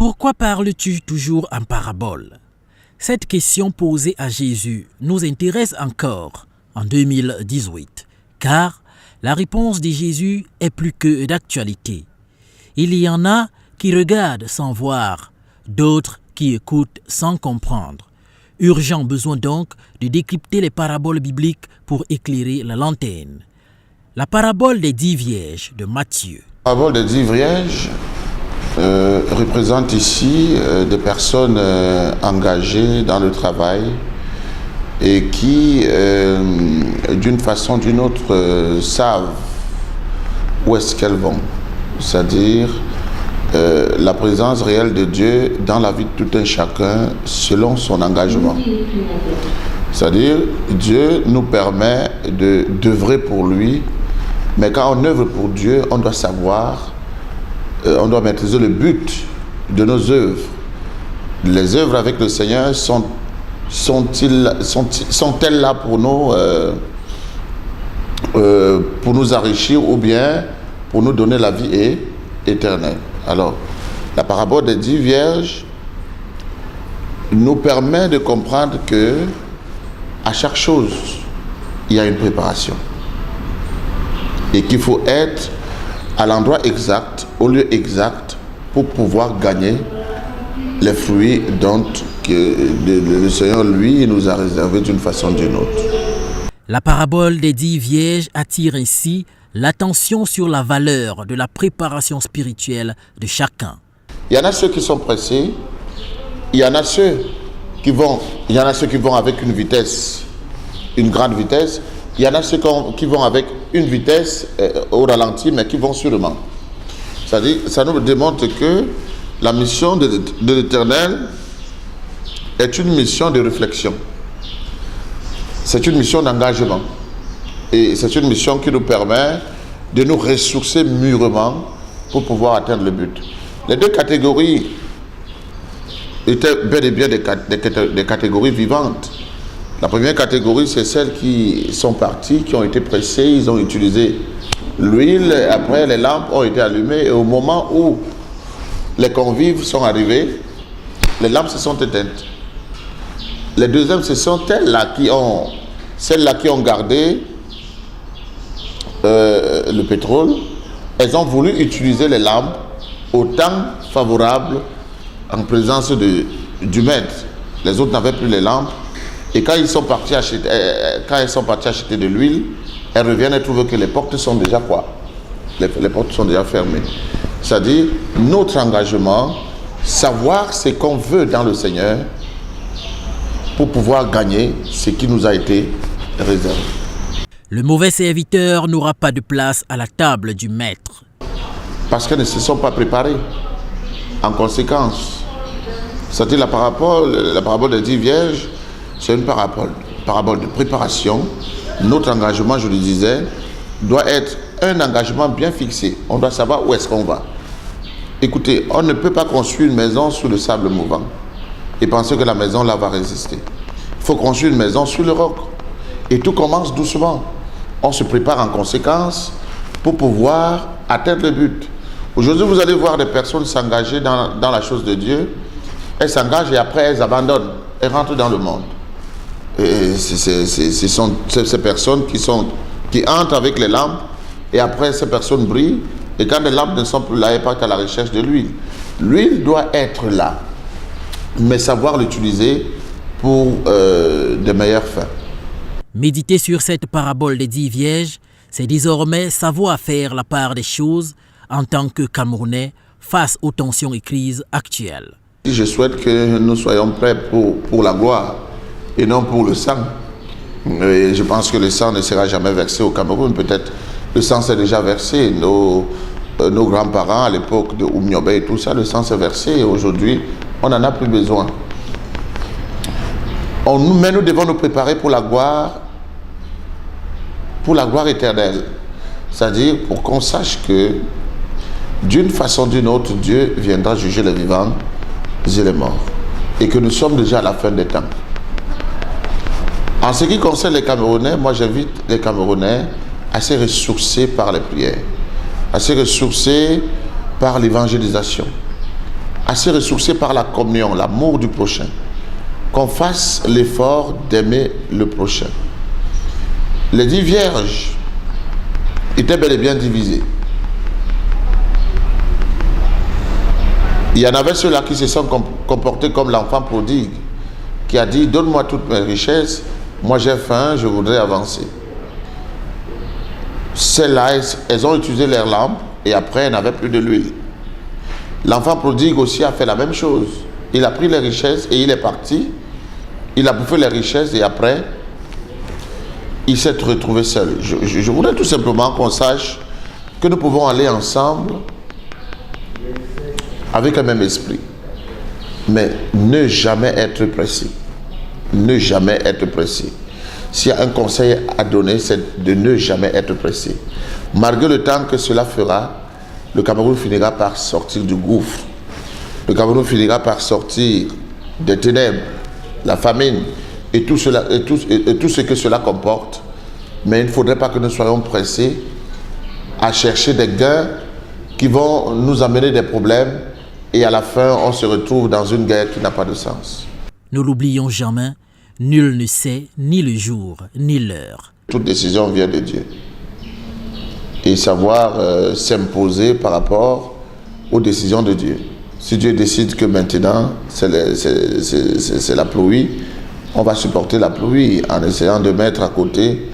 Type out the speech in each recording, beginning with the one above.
Pourquoi parles-tu toujours en parabole? Cette question posée à Jésus nous intéresse encore en 2018, car la réponse de Jésus est plus que d'actualité. Il y en a qui regardent sans voir, d'autres qui écoutent sans comprendre. Urgent besoin donc de décrypter les paraboles bibliques pour éclairer la lanterne. La parabole des 10 vierges de Matthieu. La parabole des 10 vierges représente ici des personnes engagées dans le travail et qui, d'une façon ou d'une autre, savent où est-ce qu'elles vont. C'est-à-dire la présence réelle de Dieu dans la vie de tout un chacun selon son engagement. C'est-à-dire Dieu nous permet d'œuvrer pour lui, mais quand on œuvre pour Dieu, on doit savoir, on doit maîtriser le but de nos œuvres. Les œuvres avec le Seigneur sont-elles là pour nous enrichir ou bien pour nous donner la vie éternelle? Alors, la parabole des 10 vierges nous permet de comprendre que à chaque chose, il y a une préparation. Et qu'il faut être à l'endroit exact, au lieu exact, pour pouvoir gagner les fruits dont le Seigneur, lui, nous a réservés d'une façon ou d'une autre. La parabole des 10 vierges attire ainsi l'attention sur la valeur de la préparation spirituelle de chacun. Il y en a ceux qui sont pressés, il y en a ceux qui vont avec une vitesse, une grande vitesse, il y en a ceux qui vont avec une vitesse au ralenti, mais qui vont sûrement. C'est-à-dire, ça nous démontre que la mission de l'Éternel est une mission de réflexion. C'est une mission d'engagement. Et c'est une mission qui nous permet de nous ressourcer mûrement pour pouvoir atteindre le but. Les deux catégories étaient bel et bien des catégories vivantes. La première catégorie, c'est celles qui sont parties, qui ont été pressées, ils ont utilisé l'huile, après les lampes ont été allumées et au moment où les convives sont arrivés, les lampes se sont éteintes. Les deuxièmes, ce sont celles-là qui ont gardé le pétrole. Elles ont voulu utiliser les lampes au temps favorable en présence du maître. Les autres n'avaient plus les lampes. Et quand elles sont partis acheter de l'huile, elles reviennent et trouvent que les portes sont déjà quoi? Les portes sont déjà fermées. C'est-à-dire, notre engagement, savoir ce qu'on veut dans le Seigneur pour pouvoir gagner ce qui nous a été réservé. Le mauvais serviteur n'aura pas de place à la table du maître. Parce qu'elles ne se sont pas préparées. En conséquence, c'est-à-dire la parabole des 10 vierges, c'est une parabole de préparation. Notre engagement, je le disais, doit être un engagement bien fixé. On doit savoir où est-ce qu'on va. Écoutez, on ne peut pas construire une maison sur le sable mouvant et penser que la maison là va résister. Il faut construire une maison sur le roc. Et tout commence doucement. On se prépare en conséquence pour pouvoir atteindre le but. Aujourd'hui, vous allez voir des personnes s'engager dans la chose de Dieu. Elles s'engagent et après elles abandonnent. Elles rentrent dans le monde. Et ce sont ces personnes qui entrent avec les lampes et après ces personnes brillent et quand les lampes ne sont plus là, elles partent à la recherche de l'huile. L'huile doit être là, mais savoir l'utiliser pour de meilleures fins. Méditer sur cette parabole des 10 vierges, c'est désormais savoir faire la part des choses en tant que Camerounais face aux tensions et crises actuelles. Je souhaite que nous soyons prêts pour la gloire et non pour le sang. Et je pense que le sang ne sera jamais versé au Cameroun. Peut-être le sang s'est déjà versé. Nos grands-parents à l'époque de Oumniobé et tout ça, le sang s'est versé. Et aujourd'hui, on n'en a plus besoin. Mais nous devons nous préparer pour la gloire éternelle. C'est-à-dire pour qu'on sache que d'une façon ou d'une autre, Dieu viendra juger les vivants et les morts. Et que nous sommes déjà à la fin des temps. En ce qui concerne les Camerounais, moi j'invite les Camerounais à se ressourcer par les prières, à se ressourcer par l'évangélisation. à se ressourcer par la communion, l'amour du prochain, qu'on fasse l'effort d'aimer le prochain. Les 10 vierges étaient bel et bien divisées. Il y en avait ceux-là qui se sont comportés comme l'enfant prodigue, qui a dit « Donne-moi toutes mes richesses, moi j'ai faim, je voudrais avancer ». Celles-là, elles ont utilisé leurs lampes et après, elles n'avaient plus de l'huile. L'enfant prodigue aussi a fait la même chose. Il a pris les richesses et il est parti. Il a bouffé les richesses et après, il s'est retrouvé seul. Je voudrais tout simplement qu'on sache que nous pouvons aller ensemble avec un même esprit. Mais ne jamais être pressé. Ne jamais être pressé. S'il y a un conseil à donner, c'est de ne jamais être pressé. Malgré le temps que cela fera, le Cameroun finira par sortir du gouffre. Le Cameroun finira par sortir des ténèbres, la famine et tout ce que cela comporte. Mais il ne faudrait pas que nous soyons pressés à chercher des gains qui vont nous amener des problèmes et à la fin, on se retrouve dans une guerre qui n'a pas de sens. Ne l'oublions jamais, nul ne sait ni le jour ni l'heure. Toute décision vient de Dieu. Et savoir s'imposer par rapport aux décisions de Dieu. Si Dieu décide que maintenant c'est la pluie, on va supporter la pluie en essayant de mettre à côté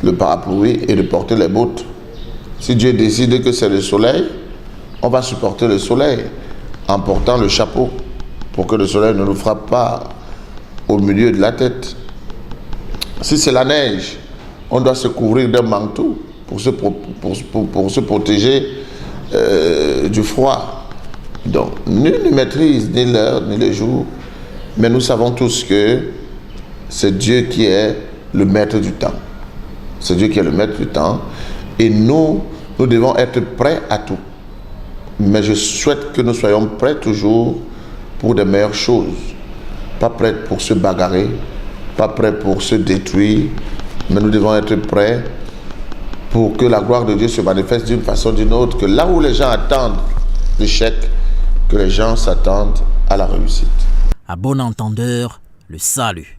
le parapluie et de porter les bottes. Si Dieu décide que c'est le soleil, on va supporter le soleil en portant le chapeau pour que le soleil ne nous frappe pas au milieu de la tête. Si c'est la neige, on doit se couvrir d'un manteau pour se protéger du froid. Donc, nul ne maîtrise ni l'heure ni le jour, mais nous savons tous que c'est Dieu qui est le maître du temps. C'est Dieu qui est le maître du temps. Et nous devons être prêts à tout. Mais je souhaite que nous soyons prêts toujours pour de meilleures choses. Pas prêts pour se bagarrer, pas prêts pour se détruire, mais nous devons être prêts pour que la gloire de Dieu se manifeste d'une façon ou d'une autre, que là où les gens attendent l'échec, que les gens s'attendent à la réussite. À bon entendeur, le salut.